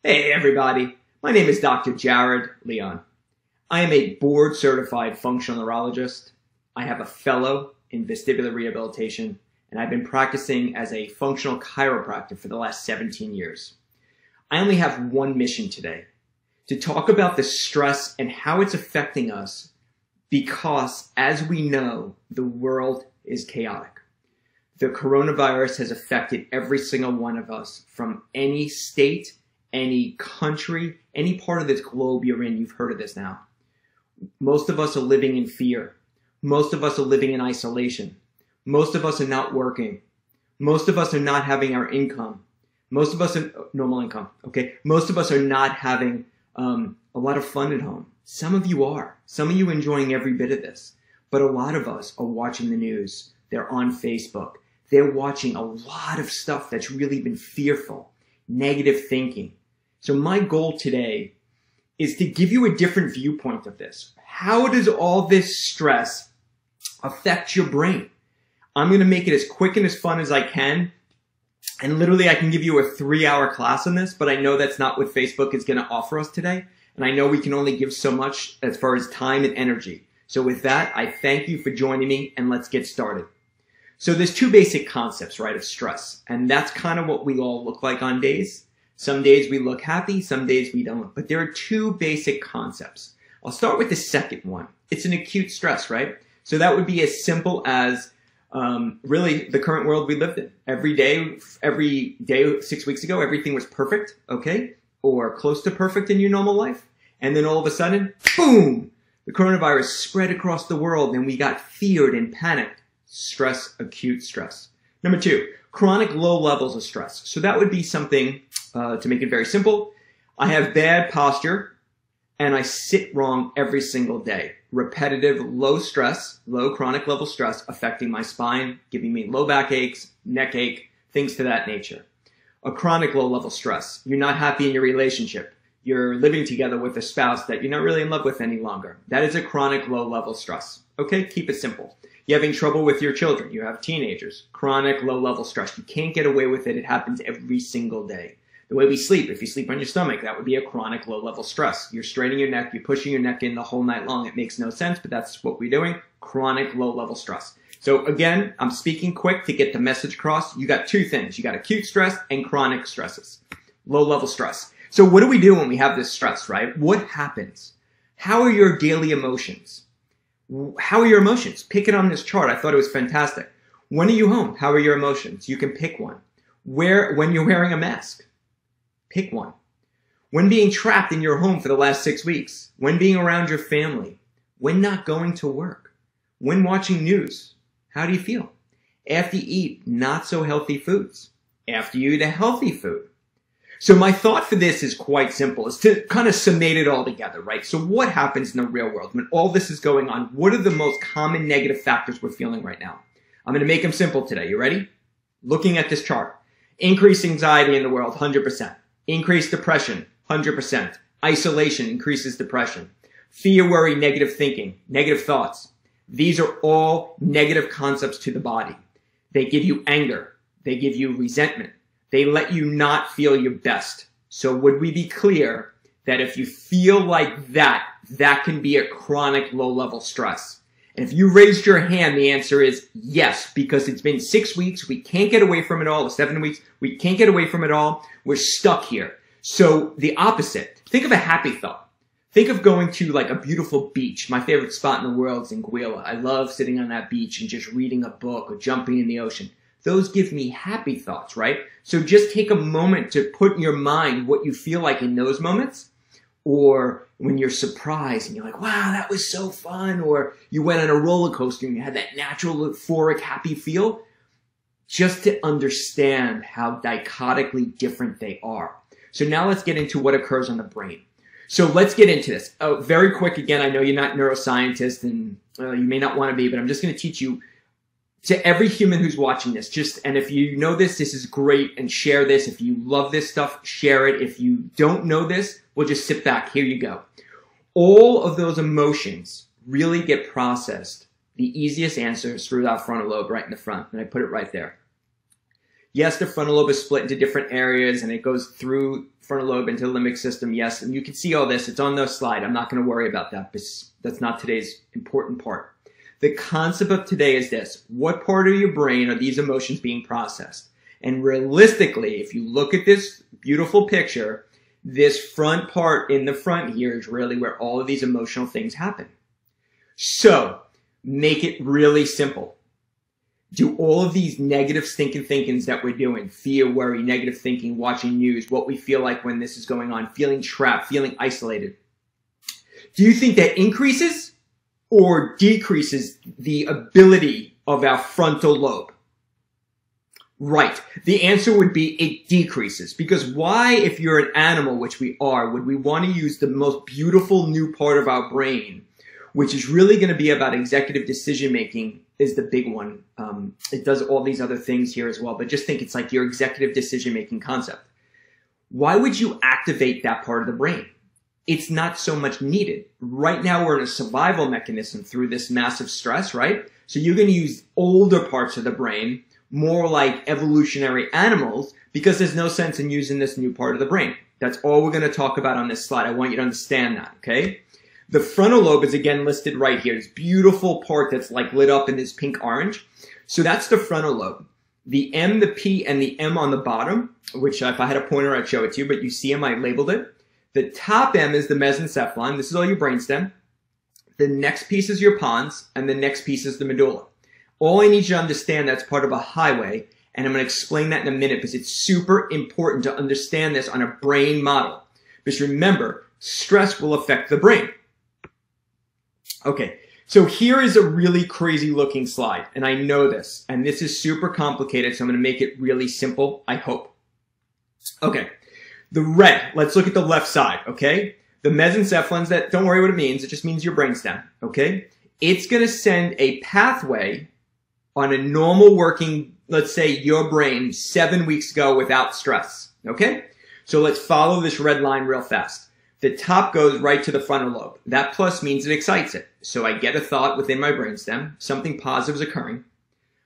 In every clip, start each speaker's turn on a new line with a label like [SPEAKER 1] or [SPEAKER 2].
[SPEAKER 1] Hey everybody, my name is Dr. Jared Leon. I am a board-certified functional neurologist. I have a fellow in vestibular rehabilitation, and I've been practicing as a functional chiropractor for the last 17 years. I only have one mission today, to talk about the stress and how it's affecting us because, as we know, the world is chaotic. The coronavirus has affected every single one of us from any state, any country, any part of this globe you're in. You've heard of this now. Most of us are living in fear. Most of us are living in isolation. Most of us are not working. Most of us are not having our income. Most of us are normal income. Okay. Most of us are not having a lot of fun at home. Some of you are. Some of you are enjoying every bit of this. But a lot of us are watching the news. They're on Facebook. They're watching a lot of stuff that's really been fearful, negative thinking. So my goal today is to give you a different viewpoint of this. How does all this stress affect your brain? I'm going to make it as quick and as fun as I can. And literally I can give you a 3-hour class on this, but I know that's not what Facebook is going to offer us today. And I know we can only give so much as far as time and energy. So with that, I thank you for joining me, and let's get started. So there's two basic concepts, right, of stress. And that's kind of what we all look like on days. Some days we look happy, some days we don't. But there are two basic concepts. I'll start with the second one. It's an acute stress, right? So that would be as simple as really the current world we lived in. Every day 6 weeks ago, everything was perfect, okay? Or close to perfect in your normal life. And then all of a sudden, boom! The coronavirus spread across the world and we got feared and panicked. Stress, acute stress. Number two, chronic low levels of stress. So that would be something, to make it very simple, I have bad posture and I sit wrong every single day. Repetitive, low stress, low chronic level stress affecting my spine, giving me low back aches, neck ache, things to that nature. A chronic low level stress. You're not happy in your relationship. You're living together with a spouse that you're not really in love with any longer. That is a chronic low level stress. Okay, keep it simple. You're having trouble with your children. You have teenagers. Chronic low level stress. You can't get away with it. It happens every single day. The way we sleep, if you sleep on your stomach, that would be a chronic low level stress. You're straining your neck, you're pushing your neck in the whole night long. It makes no sense, but that's what we're doing. Chronic low level stress. So again, I'm speaking quick to get the message across. You got two things. You got acute stress and chronic stresses. Low level stress. So what do we do when we have this stress, right? What happens? How are your daily emotions? How are your emotions? Pick it on this chart. I thought it was fantastic. When are you home? How are your emotions? You can pick one. When you're wearing a mask, pick one. When being trapped in your home for the last 6 weeks, when being around your family, when not going to work, when watching news, how do you feel? After you eat not so healthy foods, after you eat a healthy food. So my thought for this is quite simple, is to kind of summate it all together, right? So what happens in the real world when all this is going on? What are the most common negative factors we're feeling right now? I'm going to make them simple today. You ready? Looking at this chart. Increased anxiety in the world, 100%. Increased depression, 100%. Isolation increases depression. Fear, worry, negative thinking, negative thoughts. These are all negative concepts to the body. They give you anger. They give you resentment. They let you not feel your best. So would we be clear that if you feel like that, that can be a chronic low-level stress? And if you raised your hand, the answer is yes, because it's been 6 weeks. We can't get away from it all. Or 7 weeks. We can't get away from it all. We're stuck here. So the opposite. Think of a happy thought. Think of going to like a beautiful beach. My favorite spot in the world is Anguilla. I love sitting on that beach and just reading a book or jumping in the ocean. Those give me happy thoughts, right? So just take a moment to put in your mind what you feel like in those moments, or when you're surprised and you're like, wow, that was so fun, or you went on a roller coaster and you had that natural euphoric happy feel, just to understand how dichotically different they are. So now let's get into what occurs on the brain. So let's get into this. Very quick, again, I know you're not neuroscientists and you may not want to be, but I'm just going to teach you to every human who's watching this, and if you know this is great, and share this. If you love this stuff, share it. If you don't know this, we'll just sit back. Here you go. All of those emotions really get processed. The easiest answer is through that frontal lobe right in the front, and I put it right there. Yes, the frontal lobe is split into different areas and it goes through frontal lobe into the limbic system. Yes, and you can see all this. It's on the slide. I'm not going to worry about that because that's not today's important part. The concept of today is this. What part of your brain are these emotions being processed? And realistically, if you look at this beautiful picture, this front part in the front here is really where all of these emotional things happen. So, make it really simple. Do all of these negative stinking thinkings that we're doing, fear, worry, negative thinking, watching news, what we feel like when this is going on, feeling trapped, feeling isolated. Do you think that increases or decreases the ability of our frontal lobe? Right. The answer would be it decreases. Because why, if you're an animal, which we are, would we want to use the most beautiful new part of our brain, which is really going to be about executive decision making, is the big one. It does all these other things here as well, but just think it's like your executive decision making concept. Why would you activate that part of the brain? It's not so much needed. Right now we're in a survival mechanism through this massive stress, right? So you're going to use older parts of the brain, more like evolutionary animals, because there's no sense in using this new part of the brain. That's all we're going to talk about on this slide. I want you to understand that, okay? The frontal lobe is again listed right here. This beautiful part that's like lit up in this pink orange. So that's the frontal lobe. The M, the P, and the M on the bottom, which if I had a pointer, I'd show it to you, but you see them, I labeled it. The top M is the mesencephalon. This is all your brainstem. The next piece is your pons, and the next piece is the medulla. All I need you to understand, that's part of a highway, and I'm going to explain that in a minute because it's super important to understand this on a brain model. Because remember, stress will affect the brain. Okay, so here is a really crazy looking slide, and I know this, and this is super complicated, so I'm going to make it really simple, I hope. Okay, the red, let's look at the left side, okay? The mesencephalons, that, don't worry what it means, it just means your brainstem, okay? It's going to send a pathway on a normal working, let's say your brain 7 weeks ago without stress, okay? So let's follow this red line real fast. The top goes right to the frontal lobe. That plus means it excites it. So I get a thought within my brainstem, something positive is occurring,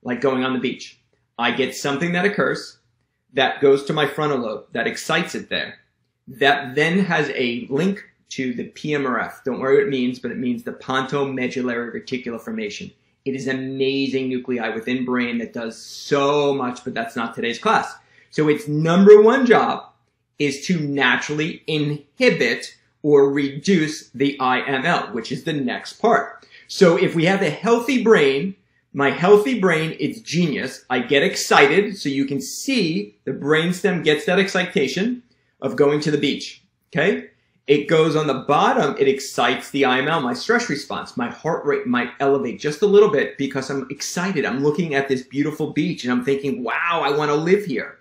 [SPEAKER 1] like going on the beach. I get something that occurs that goes to my frontal lobe, that excites it there. That then has a link to the PMRF. Don't worry what it means, but it means the pontomedullary reticular formation. It is an amazing nuclei within brain that does so much, but that's not today's class. So its number one job is to naturally inhibit or reduce the IML, which is the next part. So if we have a healthy brain, my healthy brain, it's genius. I get excited, so you can see the brainstem gets that excitation of going to the beach, okay? It goes on the bottom, it excites the IML, my stress response. My heart rate might elevate just a little bit because I'm excited. I'm looking at this beautiful beach and I'm thinking, wow, I want to live here.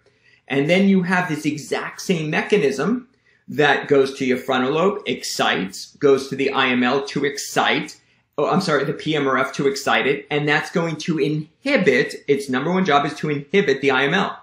[SPEAKER 1] And then you have this exact same mechanism that goes to your frontal lobe, excites, goes to the IML to excite, the PMRF to excite it, and that's going to inhibit, its number one job is to inhibit the IML.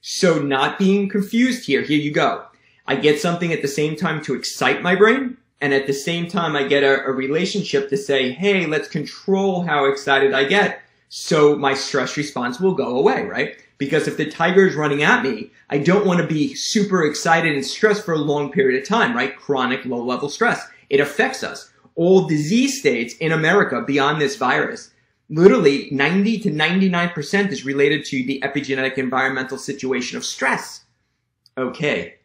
[SPEAKER 1] So not being confused here you go. I get something at the same time to excite my brain, and at the same time I get a relationship to say, hey, let's control how excited I get, so my stress response will go away, right? Because if the tiger is running at me, I don't want to be super excited and stressed for a long period of time, right? Chronic low-level stress. It affects us. All disease states in America beyond this virus, literally 90 to 99% is related to the epigenetic environmental situation of stress. Okay,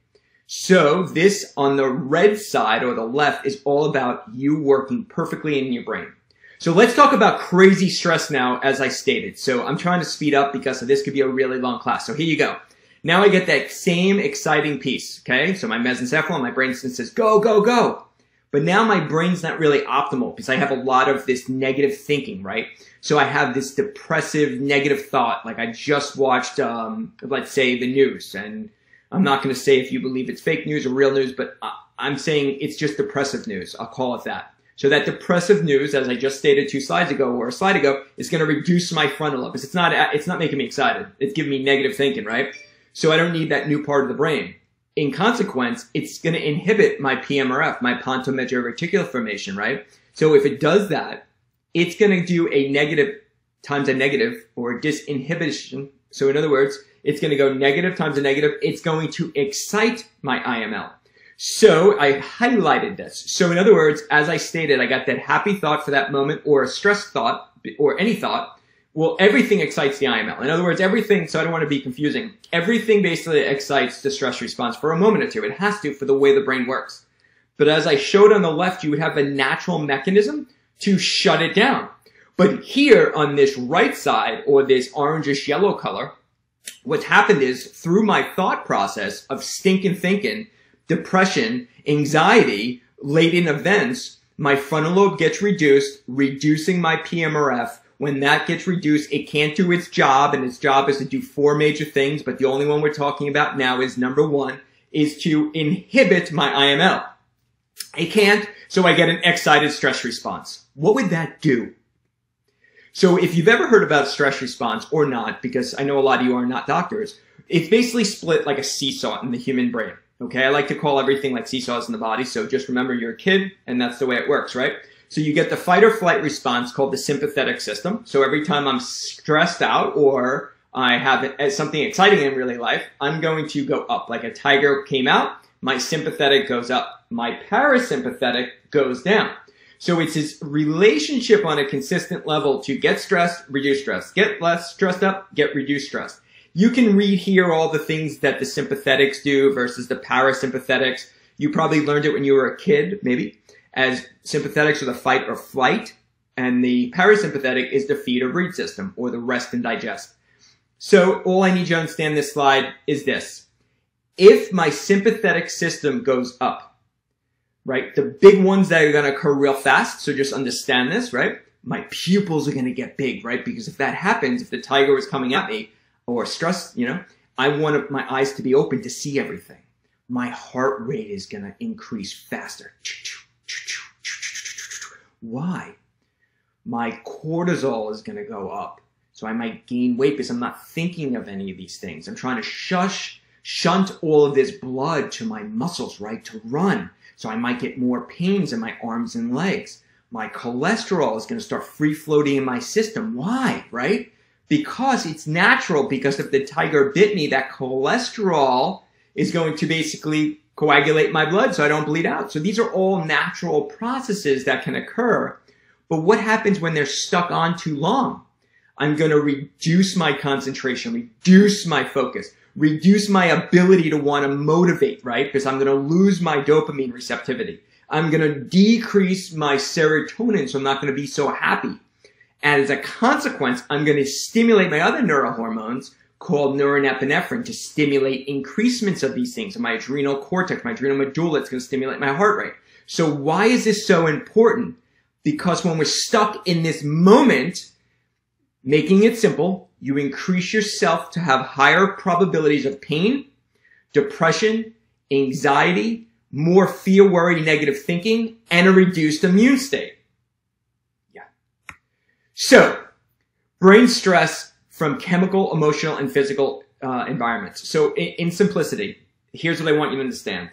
[SPEAKER 1] so this on the red side or the left is all about you working perfectly in your brain. So let's talk about crazy stress now, as I stated. So I'm trying to speed up because this could be a really long class. So here you go. Now I get that same exciting piece, okay? So my mesencephalon, my brainstem says, go, go, go. But now my brain's not really optimal because I have a lot of this negative thinking, right? So I have this depressive, negative thought. Like I just watched, let's say, the news. And I'm not going to say if you believe it's fake news or real news, but I'm saying it's just depressive news. I'll call it that. So that depressive news, as I just stated 2 slides ago or a slide ago, is going to reduce my frontal lobe. It's not making me excited. It's giving me negative thinking, right? So I don't need that new part of the brain. In consequence, it's going to inhibit my PMRF, my pontomedullary reticular formation, right? So if it does that, it's going to do a negative times a negative or disinhibition. So in other words, It's going to go negative times a negative. It's going to excite my IML. So I highlighted this. So in other words, as I stated, I got that happy thought for that moment or a stress thought or any thought. Well, everything excites the IML. In other words, everything, so I don't want to be confusing, everything basically excites the stress response for a moment or two. It has to for the way the brain works. But as I showed on the left, you would have a natural mechanism to shut it down. But here on this right side, or this orangish yellow color, what's happened is through my thought process of stinking thinking, depression, anxiety, latent events, my frontal lobe gets reduced, reducing my PMRF. When that gets reduced, it can't do its job, and its job is to do 4 major things, but the only one we're talking about now is number 1, is to inhibit my IML. It can't, so I get an excited stress response. What would that do? So if you've ever heard about stress response or not, because I know a lot of you are not doctors, it's basically split like a seesaw in the human brain. Okay, I like to call everything like seesaws in the body, so just remember you're a kid, and that's the way it works, right? So you get the fight or flight response called the sympathetic system. So every time I'm stressed out or I have something exciting in really life, I'm going to go up. Like a tiger came out, my sympathetic goes up. My parasympathetic goes down. So it's this relationship on a consistent level to get stressed, reduce stress. Get less stressed up, get reduced stress. You can read here all the things that the sympathetics do versus the parasympathetics. You probably learned it when you were a kid, maybe, as sympathetics are the fight or flight, and the parasympathetic is the feed or breathe system, or the rest and digest. So all I need you to understand this slide is this. If my sympathetic system goes up, right, the big ones that are going to occur real fast, so just understand this, right, my pupils are going to get big, right, because if that happens, if the tiger was coming at me, or stress, you know, I want my eyes to be open to see everything. My heart rate is going to increase faster. Why? My cortisol is going to go up. So I might gain weight because I'm not thinking of any of these things. I'm trying to shunt all of this blood to my muscles, right, to run. So I might get more pains in my arms and legs. My cholesterol is going to start free floating in my system. Why, right? Because it's natural, because if the tiger bit me, that cholesterol is going to basically coagulate my blood so I don't bleed out. So these are all natural processes that can occur. But what happens when they're stuck on too long? I'm going to reduce my concentration, reduce my focus, reduce my ability to want to motivate, right? Because I'm going to lose my dopamine receptivity. I'm going to decrease my serotonin, so I'm not going to be so happy. And as a consequence, I'm going to stimulate my other neurohormones called norepinephrine to stimulate increasements of these things. In my adrenal cortex, my adrenal medulla, it's going to stimulate my heart rate. So why is this so important? Because when we're stuck in this moment, making it simple, you increase yourself to have higher probabilities of pain, depression, anxiety, more fear, worry, negative thinking, and a reduced immune state. So, brain stress from chemical, emotional, and physical environments. So, in simplicity, here's what I want you to understand.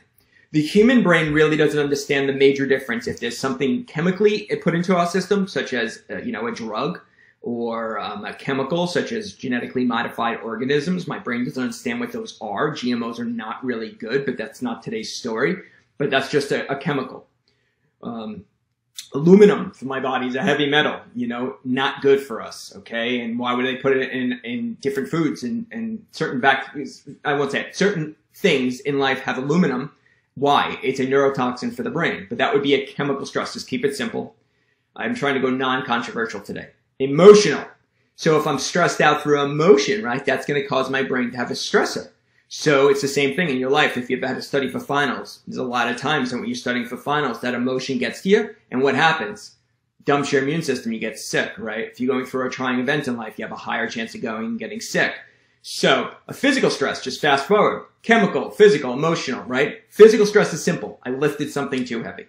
[SPEAKER 1] The human brain really doesn't understand the major difference if there's something chemically put into our system, such as, a drug, or a chemical, such as genetically modified organisms. My brain doesn't understand what those are. GMOs are not really good, but that's not today's story. But that's just a chemical. Aluminum for my body is a heavy metal, not good for us, okay? And why would they put it in different foods and certain I won't say it, certain things in life have aluminum. Why? It's a neurotoxin for the brain, but that would be a chemical stress. Just keep it simple. I'm trying to go non-controversial today. Emotional. So if I'm stressed out through emotion, right, that's going to cause my brain to have a stressor. So it's the same thing in your life. If you've had to study for finals, there's a lot of times when you're studying for finals, that emotion gets to you. And what happens? Dumps your immune system. You get sick, right? If you're going through a trying event in life, you have a higher chance of going and getting sick. So a physical stress, just fast forward. Chemical, physical, emotional, right? Physical stress is simple. I lifted something too heavy.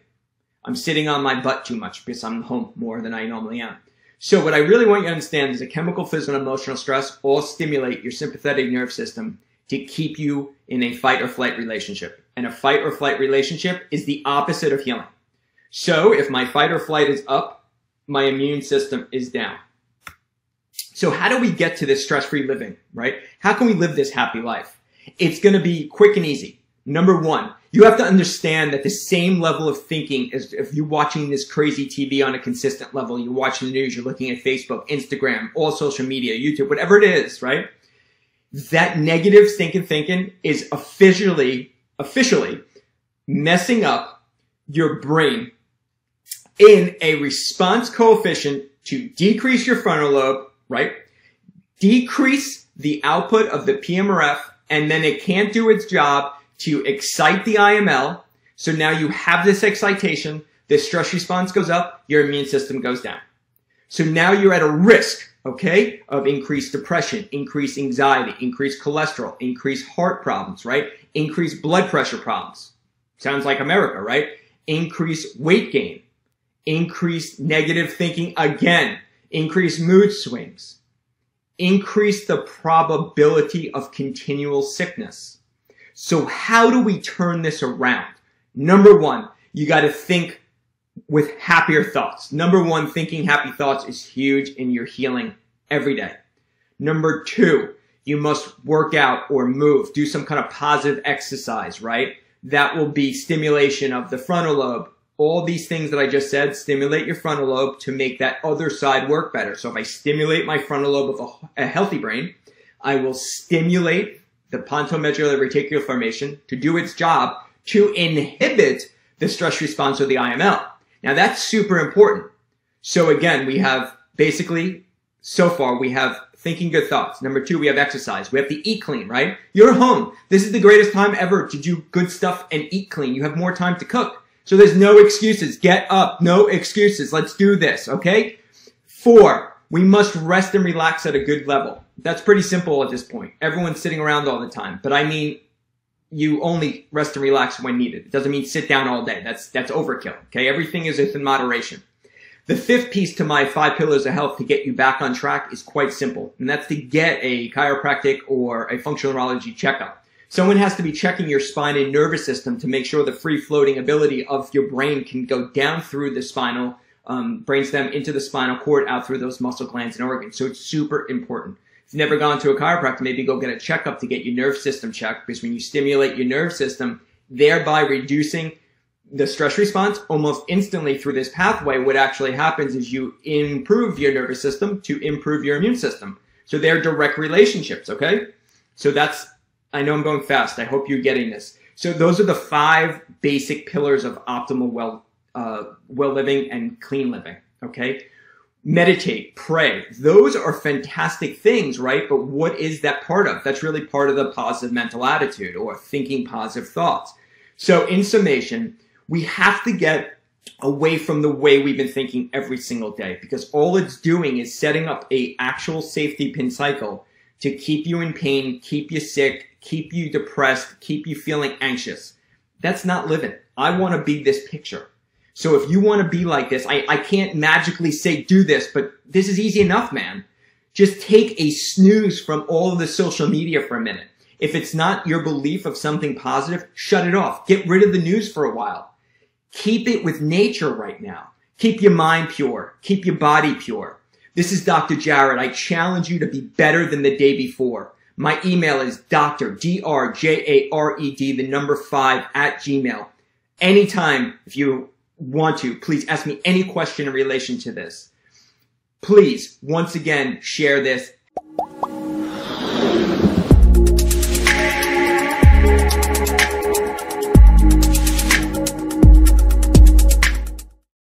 [SPEAKER 1] I'm sitting on my butt too much because I'm home more than I normally am. So what I really want you to understand is that chemical, physical, and emotional stress all stimulate your sympathetic nerve system to keep you in a fight or flight relationship. And a fight or flight relationship is the opposite of healing. So if my fight or flight is up, my immune system is down. So how do we get to this stress-free living, right? How can we live this happy life? It's going to be quick and easy. Number one, you have to understand that the same level of thinking as if you're watching this crazy TV on a consistent level, you're watching the news, you're looking at Facebook, Instagram, all social media, YouTube, whatever it is, right? That negative thinking is officially messing up your brain in a response coefficient to decrease your frontal lobe, right? Decrease the output of the PMRF, and then it can't do its job to excite the IML. So now you have this excitation, this stress response goes up, your immune system goes down. So now you're at a risk, okay, of increased depression, increased anxiety, increased cholesterol, increased heart problems, right? Increased blood pressure problems. Sounds like America, right? Increased weight gain, increased negative thinking again, increased mood swings, increase the probability of continual sickness. So how do we turn this around? Number one, you got to think with happier thoughts. Number one, thinking happy thoughts is huge in your healing every day. Number two, you must work out or move, do some kind of positive exercise, right? That will be stimulation of the frontal lobe. All these things that I just said stimulate your frontal lobe to make that other side work better. So if I stimulate my frontal lobe of a healthy brain, I will stimulate the pontomedullary reticular formation to do its job to inhibit the stress response of the IML. Now that's super important. So again, we have basically, so far, we have thinking good thoughts. Number two, we have exercise. We have to eat clean, right? You're home. This is the greatest time ever to do good stuff and eat clean. You have more time to cook. So there's no excuses. Get up. No excuses. Let's do this, okay? Four, we must rest and relax at a good level. That's pretty simple at this point. Everyone's sitting around all the time. But I mean, you only rest and relax when needed. It doesn't mean sit down all day. That's overkill, okay? Everything is within moderation. The fifth piece to my 5 pillars of health to get you back on track is quite simple, and that's to get a chiropractic or a functional neurology checkup. Someone has to be checking your spine and nervous system to make sure the free-floating ability of your brain can go down through the spinal brainstem into the spinal cord, out through those muscle glands and organs. So it's super important. If you've never gone to a chiropractor, maybe go get a checkup to get your nerve system checked, because when you stimulate your nerve system, thereby reducing the stress response almost instantly through this pathway, what actually happens is you improve your nervous system to improve your immune system. So they're direct relationships, okay? So that's, I know I'm going fast. I hope you're getting this. So those are the 5 basic pillars of optimal well living and clean living, okay? Meditate, pray. Those are fantastic things, right? But what is that part of? That's really part of the positive mental attitude or thinking positive thoughts. So in summation, we have to get away from the way we've been thinking every single day, because all it's doing is setting up a actual safety pin cycle to keep you in pain, keep you sick, keep you depressed, keep you feeling anxious. That's not living. I want to be this picture. So if you want to be like this, I can't magically say do this, but this is easy enough, man. Just take a snooze from all of the social media for a minute. If it's not your belief of something positive, shut it off. Get rid of the news for a while. Keep it with nature right now. Keep your mind pure. Keep your body pure. This is Dr. Jared. I challenge you to be better than the day before. My email is Dr. D-R-J-A-R-E-D, the number 5 @gmail. Anytime, if you want to, please ask me any question in relation to this. Please, once again, share this.